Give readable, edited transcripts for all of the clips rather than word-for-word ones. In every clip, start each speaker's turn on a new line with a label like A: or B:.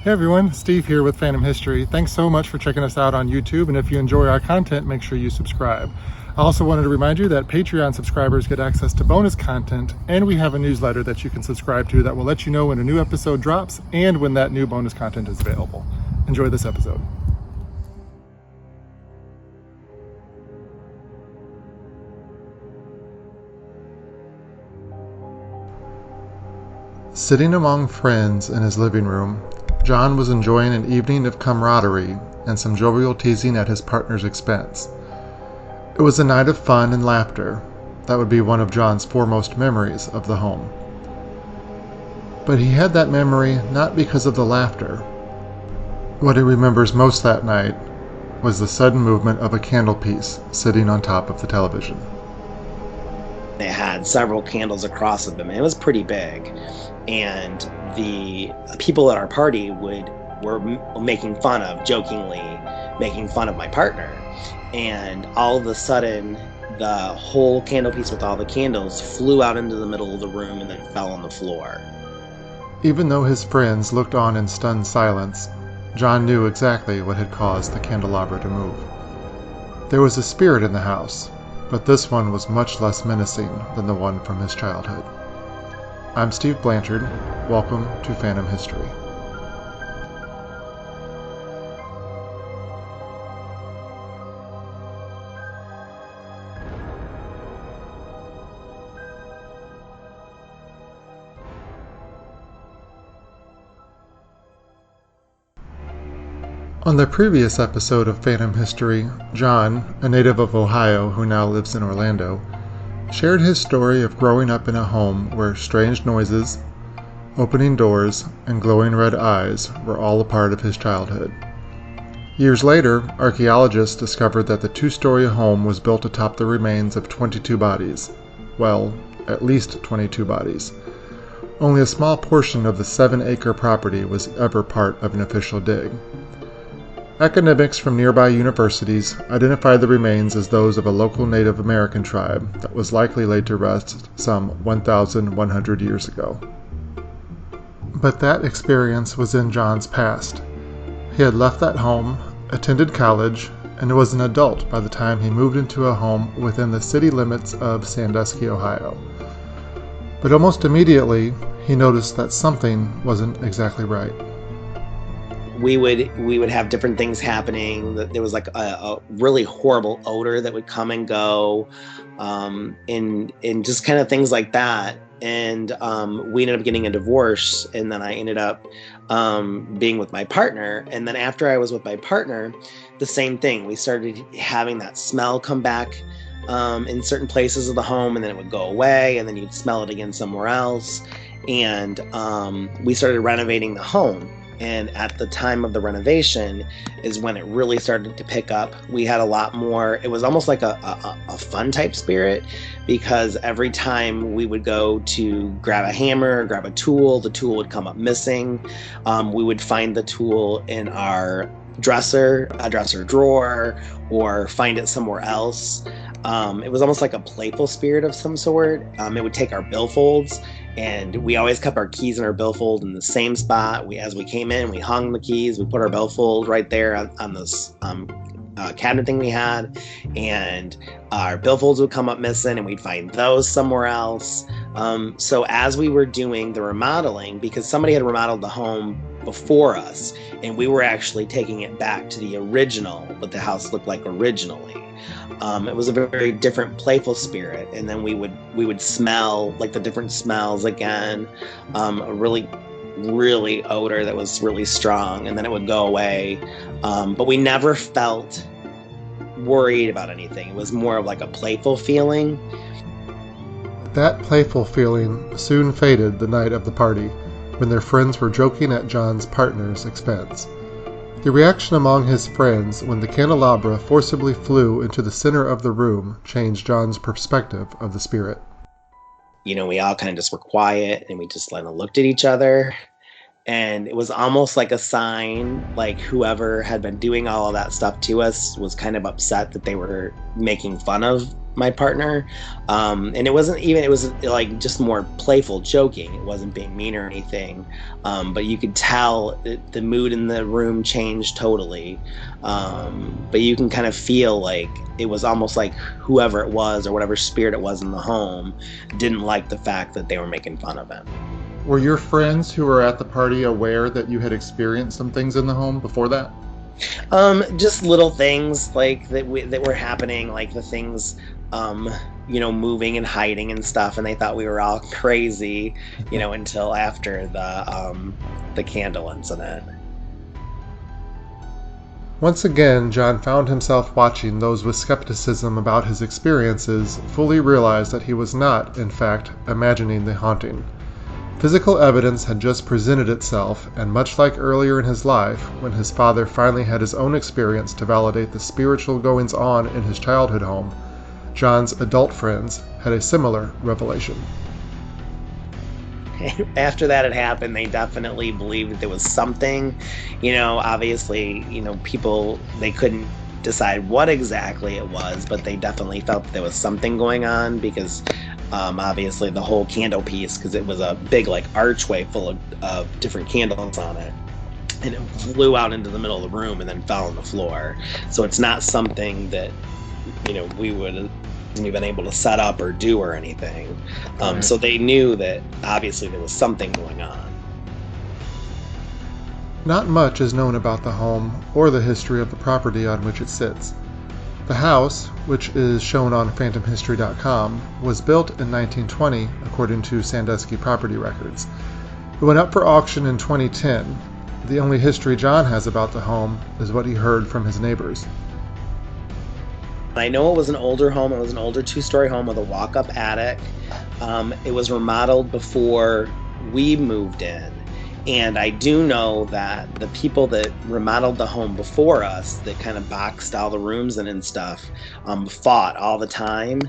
A: Hey everyone, Steve here with Phantom History. Thanks so much for checking us out on YouTube, and if you enjoy our content, make sure you subscribe. I also wanted to remind you that Patreon subscribers get access to bonus content, and we have a newsletter that you can subscribe to that will let you know when a new episode drops and when that new bonus content is available. Enjoy this episode. Sitting among friends in his living room, John was enjoying an evening of camaraderie and some jovial teasing at his partner's expense. It was a night of fun and laughter that would be one of John's foremost memories of the home. But he had that memory not because of the laughter. What he remembers most that night was the sudden movement of a candlepiece sitting on top of the television.
B: It had several candles across of them, and it was pretty big. And the people at our party were making fun of, jokingly making fun of my partner. And all of a sudden, the whole candlepiece with all the candles flew out into the middle of the room and then fell on the floor.
A: Even though his friends looked on in stunned silence, John knew exactly what had caused the candelabra to move. There was a spirit in the house, but this one was much less menacing than the one from his childhood. I'm Steve Blanchard. Welcome to Phantom History. On the previous episode of Phantom History, John, a native of Ohio who now lives in Orlando, shared his story of growing up in a home where strange noises, opening doors, and glowing red eyes were all a part of his childhood. Years later, archaeologists discovered that the two-story home was built atop the remains of 22 bodies. Well, at least 22 bodies. Only a small portion of the 7-acre property was ever part of an official dig. Academics from nearby universities identified the remains as those of a local Native American tribe that was likely laid to rest some 1,100 years ago. But that experience was in John's past. He had left that home, attended college, and was an adult by the time he moved into a home within the city limits of Sandusky, Ohio. But almost immediately, he noticed that something wasn't exactly right.
B: We would have different things happening. There was like a really horrible odor that would come and go, and just kind of things like that. And we ended up getting a divorce, and then I ended up being with my partner. And then after I was with my partner, the same thing. We started having that smell come back in certain places of the home, and then it would go away, and then you'd smell it again somewhere else. And we started renovating the home. And at the time of the renovation is when it really started to pick up. We had a lot more, it was almost like a fun type spirit, because every time we would go to grab a hammer or grab a tool, the tool would come up missing. We would find the tool in our a dresser drawer, or find it somewhere else. It was almost like a playful spirit of some sort. It would take our billfolds, and we always kept our keys in our billfold in the same spot. As we came in, we hung the keys, we put our billfold right there on this cabinet thing we had, and our billfolds would come up missing, and we'd find those somewhere else. So as we were doing the remodeling, because somebody had remodeled the home before us, and we were actually taking it back to the original, what the house looked like originally. It was a very different, playful spirit, and then we would smell like the different smells again, a really odor that was really strong, and then it would go away. But we never felt worried about anything. It was more of like a playful feeling.
A: That playful feeling soon faded the night of the party, when their friends were joking at John's partner's expense. The reaction among his friends when the candelabra forcibly flew into the center of the room changed John's perspective of the spirit.
B: We all kind of just were quiet, and we just looked at each other. And it was almost like a sign, like whoever had been doing all of that stuff to us was kind of upset that they were making fun of my partner. And it wasn't even, it was like just more playful joking. It wasn't being mean or anything. But you could tell the mood in the room changed totally. But you can kind of feel like it was almost like whoever it was or whatever spirit it was in the home didn't like the fact that they were making fun of him.
A: Were your friends who were at the party aware that you had experienced some things in the home before that?
B: Just little things like that were happening, like the things, moving and hiding and stuff, and they thought we were all crazy, until after the candle incident.
A: Once again, John found himself watching those with skepticism about his experiences fully realize that he was not, in fact, imagining the haunting. Physical evidence had just presented itself, and much like earlier in his life, when his father finally had his own experience to validate the spiritual goings-on in his childhood home, John's adult friends had a similar revelation.
B: After that had happened, they definitely believed that there was something, obviously, people, they couldn't decide what exactly it was, but they definitely felt that there was something going on because obviously the whole candle piece, because it was a big like archway full of different candles on it, and it flew out into the middle of the room and then fell on the floor. So it's not something that we would have been able to set up or do or anything.
A: Right.
B: So they knew that obviously there was something going on.
A: Not much is known about the home or the history of the property on which it sits. The house, which is shown on phantomhistory.com, was built in 1920 according to Sandusky property records. It went up for auction in 2010. The only history John has about the home is what he heard from his neighbors.
B: I know it was an older home. It was an older 2-story home with a walk-up attic. It was remodeled before we moved in. And I do know that the people that remodeled the home before us, that kind of boxed all the rooms in and stuff, fought all the time.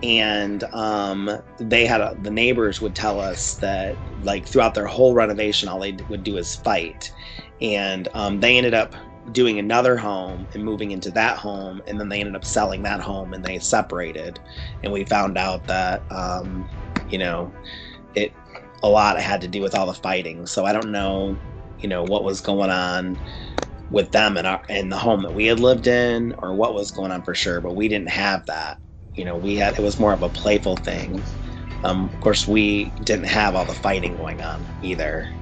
B: And the neighbors would tell us that like throughout their whole renovation, all they would do is fight. And they ended up doing another home and moving into that home, and then they ended up selling that home and they separated. And we found out that it a lot had to do with all the fighting. So I don't know what was going on with them in the home that we had lived in, or what was going on for sure, but we didn't have that. It was more of a playful thing. Of course, we didn't have all the fighting going on either.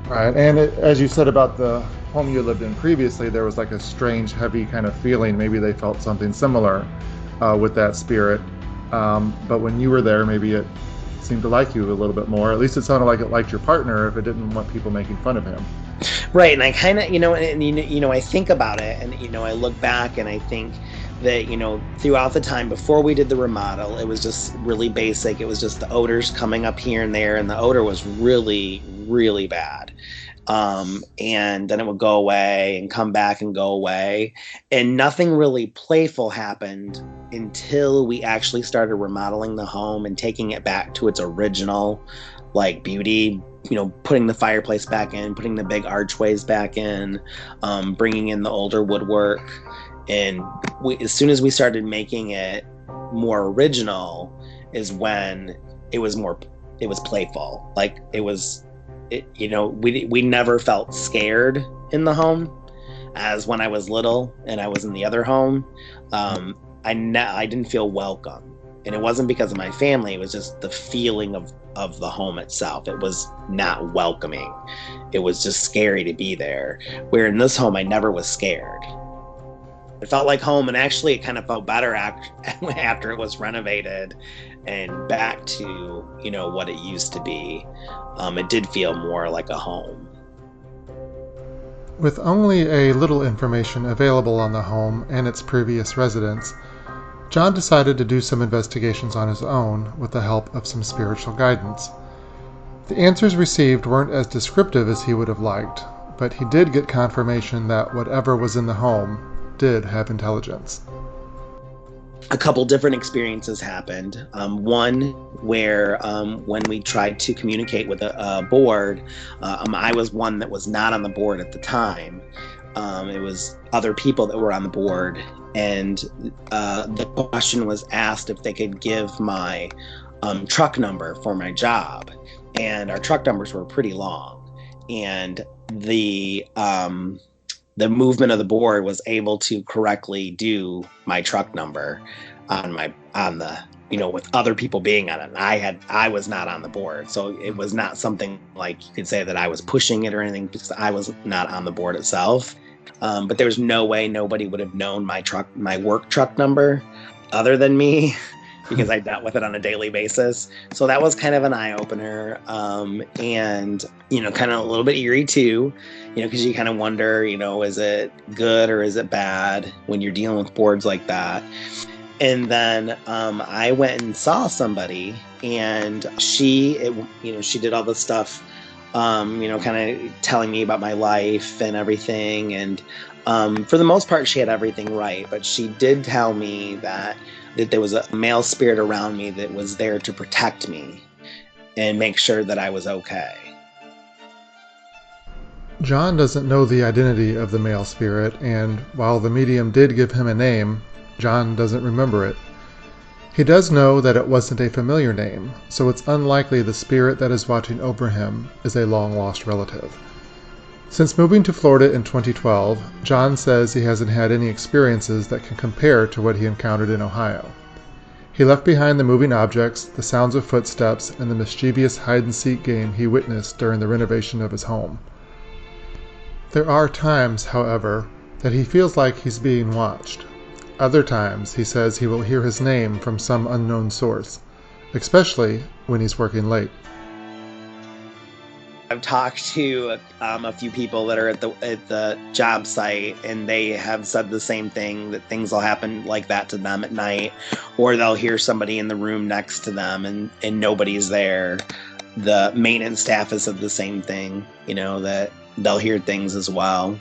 A: Right, and as you said about the home you lived in previously, there was like a strange, heavy kind of feeling. Maybe they felt something similar with that spirit. But when you were there, maybe it seemed to like you a little bit more. At least it sounded like it liked your partner if it didn't want people making fun of him.
B: Right, and I kind of, I think about it, and, I look back and I think that, throughout the time before we did the remodel, it was just really basic. It was just the odors coming up here and there, and the odor was really, really bad. And then it would go away and come back and go away. And nothing really playful happened until we actually started remodeling the home and taking it back to its original, like, beauty, putting the fireplace back in, putting the big archways back in, bringing in the older woodwork. And as soon as we started making it more original is when it was playful. Like we never felt scared in the home as when I was little and I was in the other home. I didn't feel welcome, and it wasn't because of my family. It was just the feeling of the home itself. It was not welcoming. It was just scary to be there. Where in this home, I never was scared. It felt like home, and actually it kind of felt better after it was renovated and back to, what it used to be. It did feel more like a home.
A: With only a little information available on the home and its previous residents, John decided to do some investigations on his own with the help of some spiritual guidance. The answers received weren't as descriptive as he would have liked, but he did get confirmation that whatever was in the home did have intelligence.
B: A couple different experiences happened. One where when we tried to communicate with a board, I was one that was not on the board at the time. It was other people that were on the board, and the question was asked if they could give my truck number for my job, and our truck numbers were pretty long, and the movement of the board was able to correctly do my truck number on the with other people being on it. I was not on the board, so it was not something like you could say that I was pushing it or anything, because I was not on the board itself. But there was no way nobody would have known my work truck number other than me, because I dealt with it on a daily basis. So that was kind of an eye opener, and kind of a little bit eerie too, because you kind of wonder, is it good or is it bad when you're dealing with boards like that? And then I went and saw somebody, and she did all the stuff, kind of telling me about my life and everything. And for the most part, she had everything right. But she did tell me that there was a male spirit around me that was there to protect me and make sure that I was okay.
A: John doesn't know the identity of the male spirit, and while the medium did give him a name, John doesn't remember it. He does know that it wasn't a familiar name, so it's unlikely the spirit that is watching over him is a long-lost relative. Since moving to Florida in 2012, John says he hasn't had any experiences that can compare to what he encountered in Ohio. He left behind the moving objects, the sounds of footsteps, and the mischievous hide-and-seek game he witnessed during the renovation of his home. There are times, however, that he feels like he's being watched. Other times, he says he will hear his name from some unknown source, especially when he's working late.
B: I've talked to a few people that are at the job site, and they have said the same thing, that things will happen like that to them at night, or they'll hear somebody in the room next to them and nobody's there. The maintenance staff has said the same thing, that they'll hear things as well.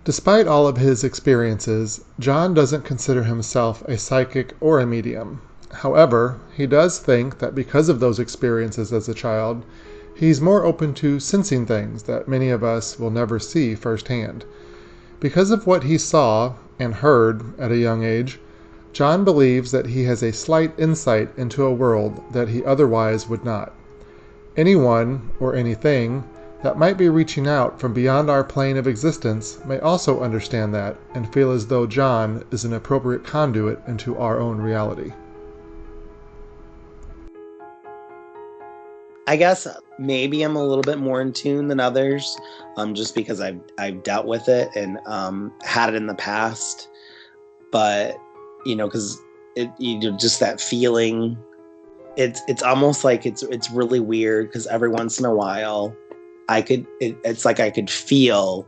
A: Despite all of his experiences, John doesn't consider himself a psychic or a medium. However, he does think that because of those experiences as a child, he's more open to sensing things that many of us will never see firsthand. Because of what he saw and heard at a young age, John believes that he has a slight insight into a world that he otherwise would not. Anyone or anything that might be reaching out from beyond our plane of existence may also understand that and feel as though John is an appropriate conduit into our own reality.
B: I guess maybe I'm a little bit more in tune than others, just because I've dealt with it and had it in the past. But because just that feeling, it's almost like it's really weird, because every once in a while, it's like I could feel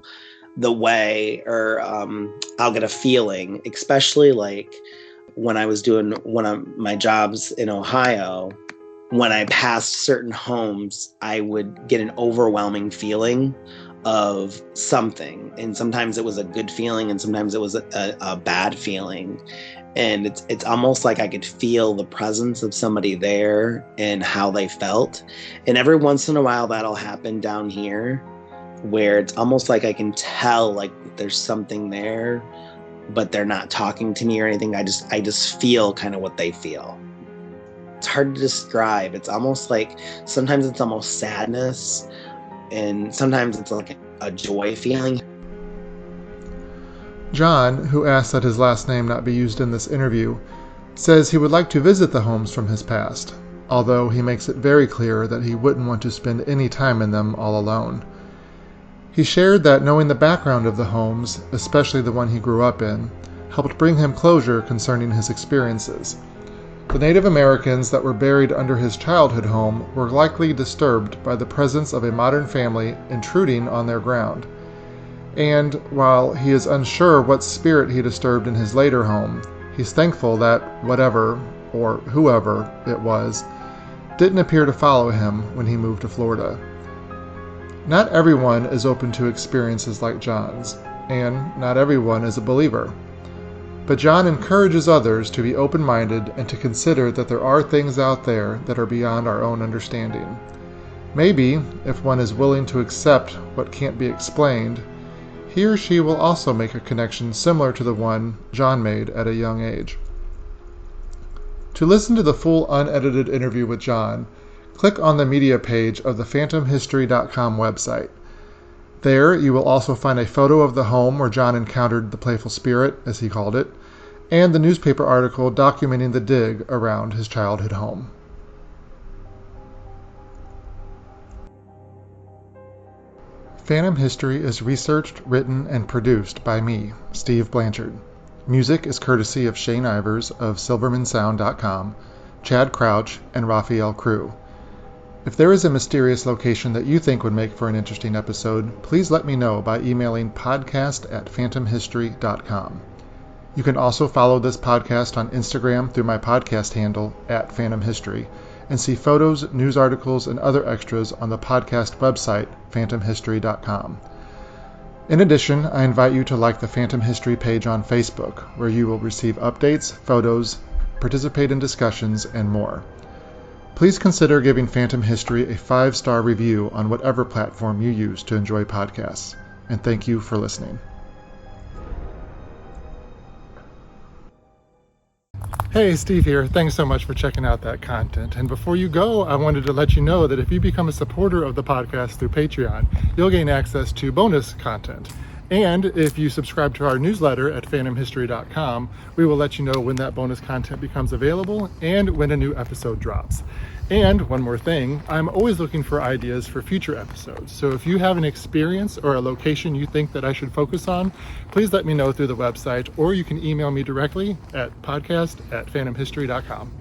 B: the way, or I'll get a feeling, especially like when I was doing one of my jobs in Ohio. When I passed certain homes, I would get an overwhelming feeling of something. And sometimes it was a good feeling, and sometimes it was a bad feeling. And it's almost like I could feel the presence of somebody there and how they felt. And every once in a while, that'll happen down here, where it's almost like I can tell like there's something there, but they're not talking to me or anything. I just feel kind of what they feel. It's hard to describe. It's almost like sometimes it's almost sadness, and sometimes it's like a joy feeling.
A: John, who asked that his last name not be used in this interview, says he would like to visit the homes from his past, although he makes it very clear that he wouldn't want to spend any time in them all alone. He shared that knowing the background of the homes, especially the one he grew up in, helped bring him closure concerning his experiences. The Native Americans that were buried under his childhood home were likely disturbed by the presence of a modern family intruding on their ground. And while he is unsure what spirit he disturbed in his later home, he's thankful that whatever, or whoever it was, didn't appear to follow him when he moved to Florida. Not everyone is open to experiences like John's, and not everyone is a believer. But John encourages others to be open-minded and to consider that there are things out there that are beyond our own understanding. Maybe, if one is willing to accept what can't be explained, he or she will also make a connection similar to the one John made at a young age. To listen to the full unedited interview with John, click on the media page of the phantomhistory.com website. There, you will also find a photo of the home where John encountered the playful spirit, as he called it, and the newspaper article documenting the dig around his childhood home. Phantom History is researched, written, and produced by me, Steve Blanchard. Music is courtesy of Shane Ivers of SilvermanSound.com, Chad Crouch, and Raphael Crew. If there is a mysterious location that you think would make for an interesting episode, please let me know by emailing podcast@phantomhistory.com. You can also follow this podcast on Instagram through my podcast handle @PhantomHistory and see photos, news articles, and other extras on the podcast website, phantomhistory.com. In addition, I invite you to like the Phantom History page on Facebook, where you will receive updates, photos, participate in discussions, and more. Please consider giving Phantom History a 5-star review on whatever platform you use to enjoy podcasts. And thank you for listening. Hey, Steve here. Thanks so much for checking out that content. And before you go, I wanted to let you know that if you become a supporter of the podcast through Patreon, you'll gain access to bonus content. And if you subscribe to our newsletter at phantomhistory.com, we will let you know when that bonus content becomes available and when a new episode drops. And one more thing, I'm always looking for ideas for future episodes. So if you have an experience or a location you think that I should focus on, please let me know through the website, or you can email me directly at podcast@phantomhistory.com.